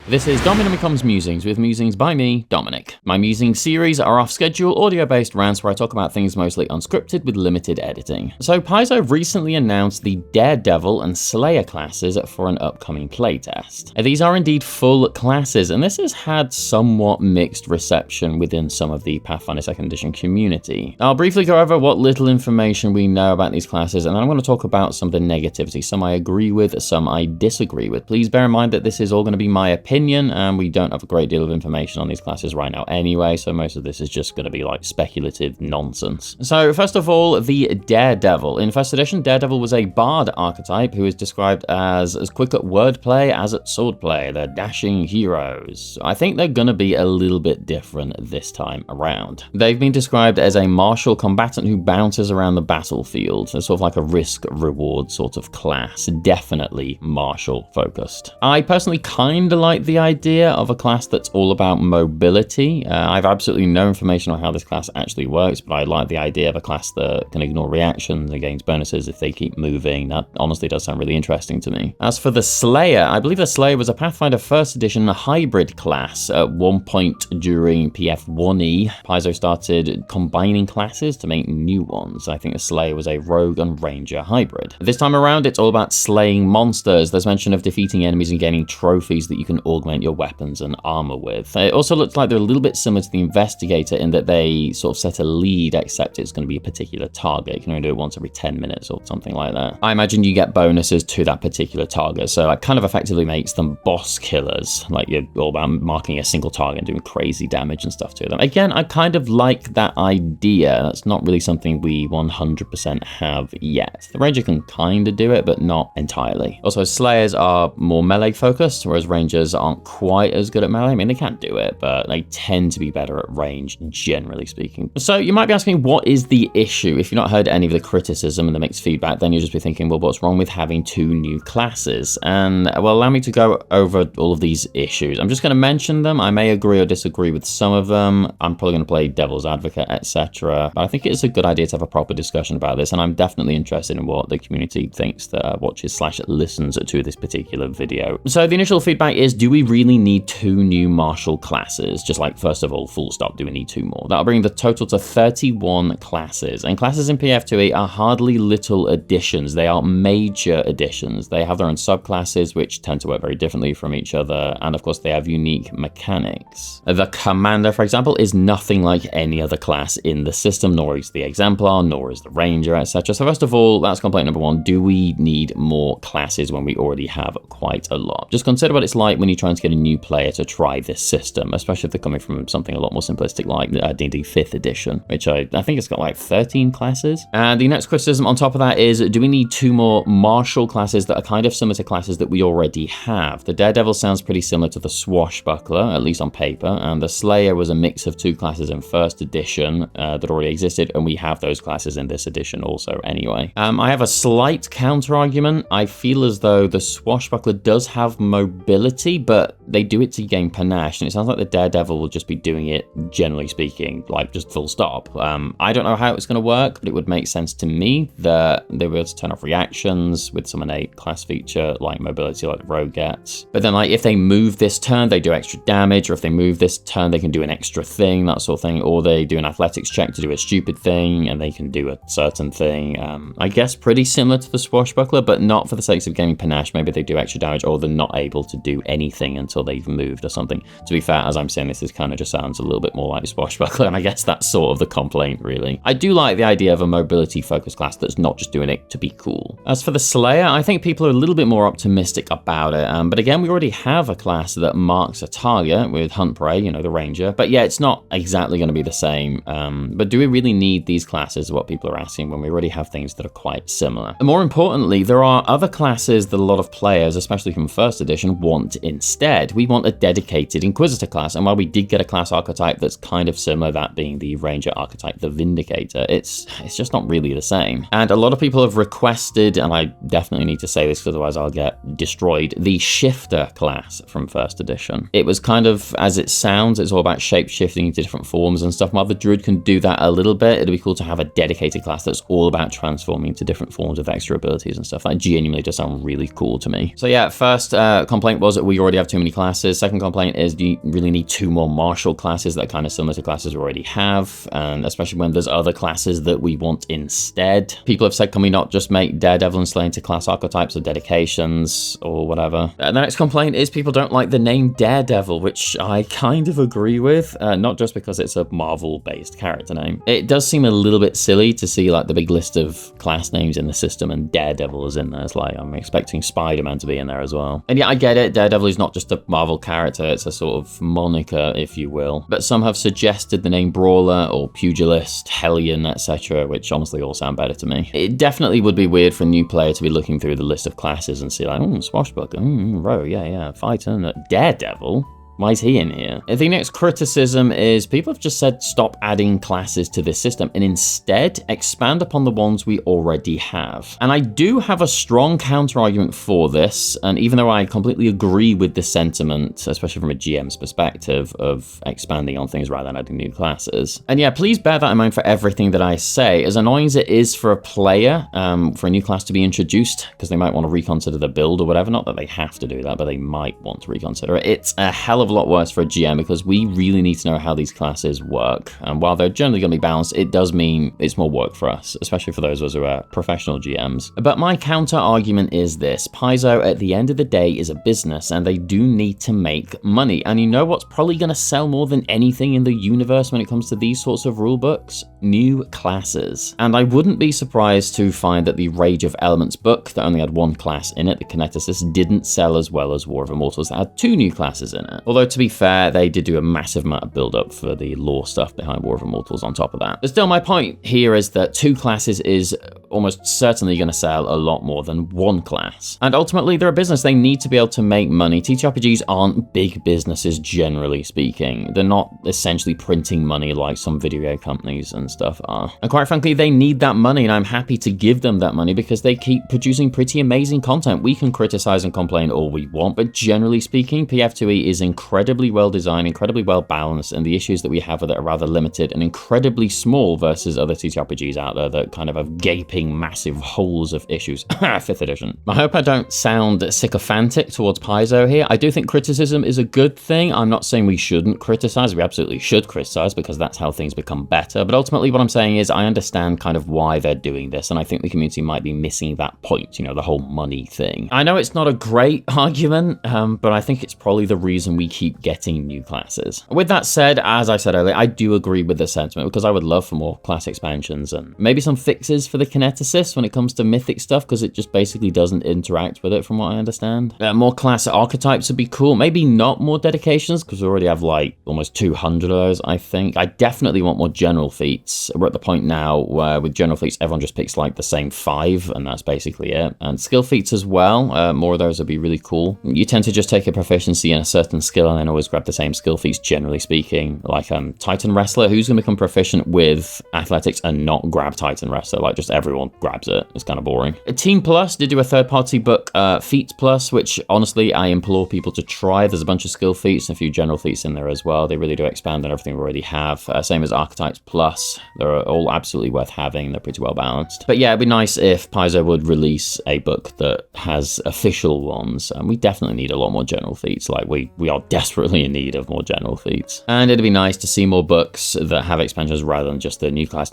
This is Dominic Becomes Musings, with musings by me, Dominic. My musings series are off-schedule, audio-based rants where I talk about things mostly unscripted with limited editing. So Paizo recently announced the Daredevil and Slayer classes for an upcoming playtest. These are indeed full classes, and this has had somewhat mixed reception within some of the Pathfinder 2nd Edition community. I'll briefly go over what little information we know about these classes, and then I'm going to talk about some of the negativity. Some I agree with, some I disagree with. Please bear in mind that this is all going to be my opinion, and we don't have a great deal of information on these classes right now anyway, so most of this is just going to be like speculative nonsense. So first of all, the Daredevil. In 1st edition, Daredevil was a bard archetype who is described as quick at wordplay as at swordplay. They're dashing heroes. I think they're going to be a little bit different this time around. They've been described as a martial combatant who bounces around the battlefield. They're sort of like a risk-reward sort of class. Definitely martial focused. I personally kind of like the idea of a class that's all about mobility. I've absolutely no information on how this class actually works, but I like the idea of a class that can ignore reactions and gains bonuses if they keep moving. That honestly does sound really interesting to me. As for the Slayer, I believe the Slayer was a Pathfinder 1st Edition hybrid class. At one point during PF1E, Paizo started combining classes to make new ones. I think the Slayer was a rogue and ranger hybrid. This time around, it's all about slaying monsters. There's mention of defeating enemies and gaining trophies that you can augment your weapons and armor with. It also looks like they're a little bit similar to the Investigator in that they sort of set a lead, except it's going to be a particular target. You can only do it once every 10 minutes or something like that. I imagine you get bonuses to that particular target, so that kind of effectively makes them boss killers. Like, you're all about marking a single target and doing crazy damage and stuff to them. Again, I kind of like that idea. That's not really something we 100% have yet. The Ranger can kind of do it, but not entirely. Also, Slayers are more melee focused, whereas Rangers aren't quite as good at melee. I mean, they can do it, but they tend to be better at range, generally speaking. So you might be asking, what is the issue? If you've not heard any of the criticism and the mixed feedback, then you'll just be thinking, well, what's wrong with having 2 new classes? And, well, allow me to go over all of these issues. I'm just going to mention them. I may agree or disagree with some of them. I'm probably going to play devil's advocate, etc. But I think it's a good idea to have a proper discussion about this, and I'm definitely interested in what the community thinks that watches/listens to this particular video. So the initial feedback is, do we really need 2 new martial classes? Just like, first of all, full stop, do we need 2 more? That'll bring the total to 31 classes. And classes in PF2E are hardly little additions. They are major additions. They have their own subclasses, which tend to work very differently from each other. And of course, they have unique mechanics. The Commander, for example, is nothing like any other class in the system, nor is the Exemplar, nor is the Ranger, etc. So first of all, that's complaint number 1. Do we need more classes when we already have quite a lot? Just consider what it's like when you're trying to get a new player to try this system, especially if they're coming from something a lot more simplistic like D&D 5th edition, which I think it's got like 13 classes. And the next criticism on top of that is, do we need 2 more martial classes that are kind of similar to classes that we already have? The Daredevil sounds pretty similar to the Swashbuckler, at least on paper, and the Slayer was a mix of 2 classes in 1st edition that already existed, and we have those classes in this edition also anyway. I have a slight counter-argument. I feel as though the Swashbuckler does have mobility, but they do it to gain panache, and it sounds like the Daredevil will just be doing it, generally speaking, like just full stop. I don't know how it's going to work, but it would make sense to me that they were able to turn off reactions with some innate class feature like mobility, like the Rogue gets. But then, like, if they move this turn, they do extra damage, or if they move this turn, they can do an extra thing, that sort of thing, or they do an athletics check to do a stupid thing, and they can do a certain thing. I guess pretty similar to the Swashbuckler, but not for the sake of gaining panache. Maybe they do extra damage, or they're not able to do anything until they've moved or something. To be fair, as I'm saying this kind of just sounds a little bit more like the Swashbuckler, and I guess that's sort of the complaint, really. I do like the idea of a mobility-focused class that's not just doing it to be cool. As for the Slayer, I think people are a little bit more optimistic about it, but again, we already have a class that marks a target with Hunt Prey, you know, the Ranger, but yeah, it's not exactly going to be the same. But do we really need these classes, is what people are asking, when we already have things that are quite similar? And more importantly, there are other classes that a lot of players, especially from 1st edition, want instead. We want a dedicated Inquisitor class, and while we did get a class archetype that's kind of similar, that being the Ranger archetype, the Vindicator, it's just not really the same. And a lot of people have requested, and I definitely need to say this because otherwise I'll get destroyed, the Shifter class from 1st edition. It was kind of, as it sounds, it's all about shape-shifting into different forms and stuff. While the Druid can do that a little bit, it'd be cool to have a dedicated class that's all about transforming into different forms with extra abilities and stuff. That genuinely does sound really cool to me. So yeah, first complaint was that we already already have too many classes. Second complaint is, do you really need 2 more martial classes that are kind of similar to classes we already have? And especially when there's other classes that we want instead. People have said, can we not just make Daredevil and Slayer into class archetypes or dedications or whatever? And the next complaint is people don't like the name Daredevil, which I kind of agree with, not just because it's a Marvel-based character name. It does seem a little bit silly to see like the big list of class names in the system and Daredevil is in there. It's like, I'm expecting Spider-Man to be in there as well. And yeah, I get it, Daredevil is not just a Marvel character, it's a sort of moniker, if you will. But some have suggested the name Brawler or Pugilist, Hellion, etc., which honestly all sound better to me. It definitely would be weird for a new player to be looking through the list of classes and see like, Swashbuckler, Row, yeah, Fighter, Daredevil. Why is he in here? The next criticism is people have just said stop adding classes to this system and instead expand upon the ones we already have. And I do have a strong counter argument for this, and even though I completely agree with the sentiment, especially from a GM's perspective of expanding on things rather than adding new classes. And yeah, please bear that in mind for everything that I say. As annoying as it is for a player, for a new class to be introduced, because they might want to reconsider the build or whatever, not that they have to do that, but they might want to reconsider it. It's a hell of a lot worse for a GM because we really need to know how these classes work. And while they're generally going to be balanced, it does mean it's more work for us, especially for those of us who are professional GMs. But my counter argument is this. Paizo, at the end of the day, is a business and they do need to make money. And you know what's probably going to sell more than anything in the universe when it comes to these sorts of rule books? New classes. And I wouldn't be surprised to find that the Rage of Elements book that only had 1 class in it, the Kineticist, didn't sell as well as War of Immortals that had 2 new classes in it. Although to be fair, they did do a massive amount of build-up for the lore stuff behind War of Immortals on top of that. But still, my point here is that 2 classes is almost certainly going to sell a lot more than 1 class. And ultimately, they're a business. They need to be able to make money. TTRPGs aren't big businesses, generally speaking. They're not essentially printing money like some video game companies and stuff are. And quite frankly, they need that money, and I'm happy to give them that money because they keep producing pretty amazing content. We can criticize and complain all we want, but generally speaking, PF2E is incredibly well designed, incredibly well balanced, and the issues that we have with it are rather limited and incredibly small versus other TTRPGs out there that kind of have gaping massive holes of issues. 5th edition. I hope I don't sound sycophantic towards Paizo here. I do think criticism is a good thing. I'm not saying we shouldn't criticize. We absolutely should criticize because that's how things become better. But ultimately what I'm saying is I understand kind of why they're doing this, and I think the community might be missing that point, you know, the whole money thing. I know it's not a great argument, but I think it's probably the reason we keep getting new classes. With that said, as I said earlier, I do agree with the sentiment because I would love for more class expansions and maybe some fixes for the Kineticist when it comes to mythic stuff because it just basically doesn't interact with it from what I understand. More class archetypes would be cool. Maybe not more dedications because we already have like almost 200 of those, I think. I definitely want more general feats. We're at the point now where with general feats, everyone just picks like the same 5 and that's basically it. And skill feats as well, more of those would be really cool. You tend to just take a proficiency in a certain skill and then always grab the same skill feats, generally speaking. Like Titan Wrestler, who's going to become proficient with athletics and not grab Titan Wrestler? Like just everyone grabs it. It's kind of boring. Team Plus did do a third-party book, Feat Plus, which honestly I implore people to try. There's a bunch of skill feats and a few general feats in there as well. They really do expand on everything we already have. Same as Archetypes Plus. They're all absolutely worth having. They're pretty well balanced. But yeah, it'd be nice if Paizo would release a book that has official ones. We definitely need a lot more general feats. Like we are desperately in need of more general feats. And it'd be nice to see more books that have expansions rather than just the new class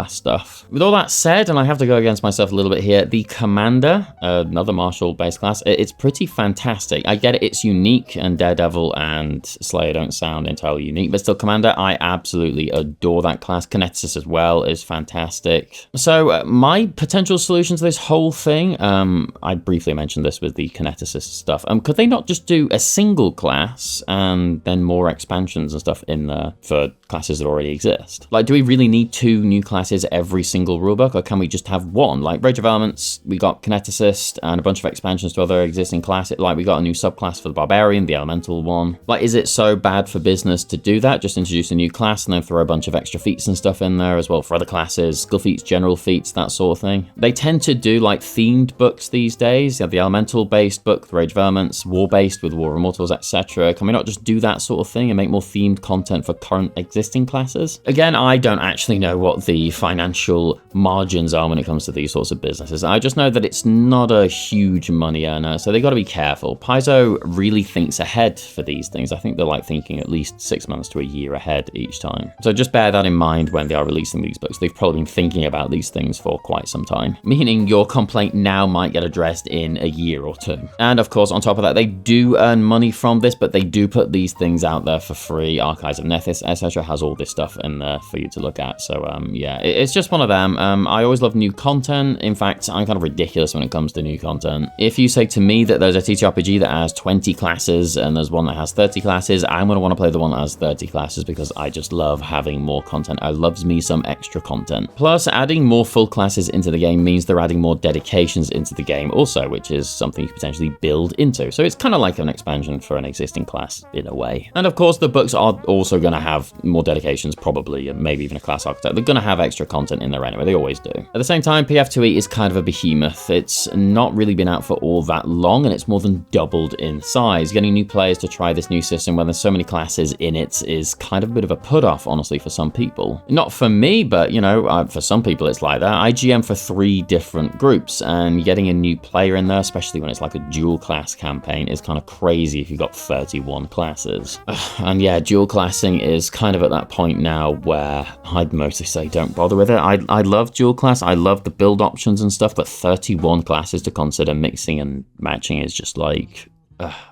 stuff. With all that said, and I have to go against myself a little bit here, the Commander, another martial based class, it's pretty fantastic. I get it, it's unique, and Daredevil and Slayer don't sound entirely unique, but still Commander, I absolutely adore that class. Kineticist as well is fantastic. So my potential solution to this whole thing, I briefly mentioned this with the Kineticist stuff, could they not just do a single class and then more expansions and stuff in there for classes that already exist? Like, do we really need 2 new classes every single rulebook, or can we just have 1? Like Rage of Elements, we got Kineticist and a bunch of expansions to other existing classes. Like we got a new subclass for the Barbarian, the Elemental one. Like, is it so bad for business to do that? Just introduce a new class and then throw a bunch of extra feats and stuff in there as well for other classes, skill feats, general feats, that sort of thing. They tend to do like themed books these days. You have the Elemental based book, the Rage of Elements, war based with War of Immortals, etc. etc. Can we not just do that sort of thing and make more themed content for current existing classes? Again, I don't actually know what the financial margins are when it comes to these sorts of businesses. I just know that it's not a huge money earner, so they got to be careful. Paizo really thinks ahead for these things. I think they're like thinking at least 6 months to a year ahead each time. So just bear that in mind when they are releasing these books. They've probably been thinking about these things for quite some time, meaning your complaint now might get addressed in a year or two. And of course, on top of that, they do earn money from this, but they do put these things out there for free. Archives of Nethys, etc. has all this stuff in there for you to look at. So yeah, it's just one of them. I always love new content. In fact, I'm kind of ridiculous when it comes to new content. If you say to me that there's a TTRPG that has 20 classes and there's one that has 30 classes, I'm going to want to play the one that has 30 classes because I just love having more content. I loves me some extra content. Plus, adding more full classes into the game means they're adding more dedications into the game also, which is something you could potentially build into. So it's kind of like an expansion for an existing class in a way. And of course, the books are also going to have more dedications, probably, and maybe even a class archetype. They're going to have extra content in there anyway. They always do. At the same time, PF2E is kind of a behemoth. It's not really been out for all that long, and it's more than doubled in size. Getting new players to try this new system when there's so many classes in it is kind of a bit of a put-off, honestly, for some people. Not for me, but, you know, for some people it's like that. I GM for 3 different groups, and getting a new player in there, especially when it's like a dual class campaign, is kind of crazy if you've got 31 classes. And yeah, dual classing is kind of at that point now where I'd mostly say don't bother with it. I love dual class, I love the build options and stuff, but 31 classes to consider mixing and matching is just like...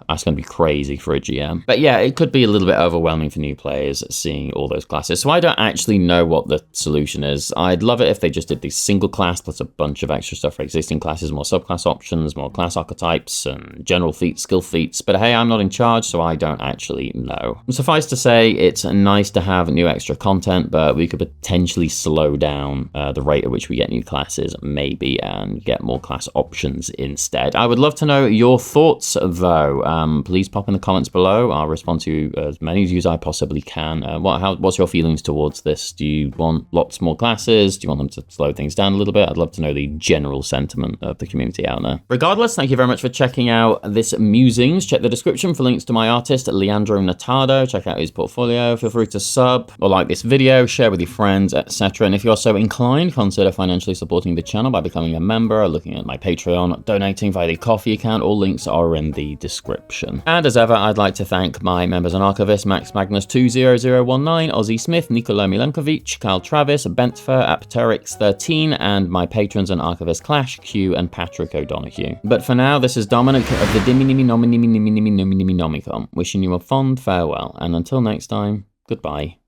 that's going to be crazy for a GM. But yeah, it could be a little bit overwhelming for new players seeing all those classes. So I don't actually know what the solution is. I'd love it if they just did these single class plus a bunch of extra stuff for existing classes, more subclass options, more class archetypes, and general feats, skill feats. But hey, I'm not in charge, so I don't actually know. Suffice to say, it's nice to have new extra content, but we could potentially slow down the rate at which we get new classes, maybe, and get more class options instead. I would love to know your thoughts, though. Please pop in the comments below. I'll respond to as many of you as I possibly can. What's your feelings towards this? Do you want lots more classes? Do you want them to slow things down a little bit? I'd love to know the general sentiment of the community out there. Regardless, thank you very much for checking out this musings. Check the description for links to my artist, Leandro Notado. Check out his portfolio. Feel free to sub or like this video, share with your friends, etc. And if you're so inclined, consider financially supporting the channel by becoming a member, looking at my Patreon, donating via the Coffee account. All links are in the description. And as ever, I'd like to thank my members and archivists, Max Magnus 20019, Ozzy Smith, Nikola Milenkovic, Kyle Travis, Bentfer, Apterix 13, and my patrons and archivists Clash, Q, and Patrick O'Donoghue. But for now, this is Dominic of the Dimininominomininominomicom, wishing you a fond farewell, and until next time, goodbye.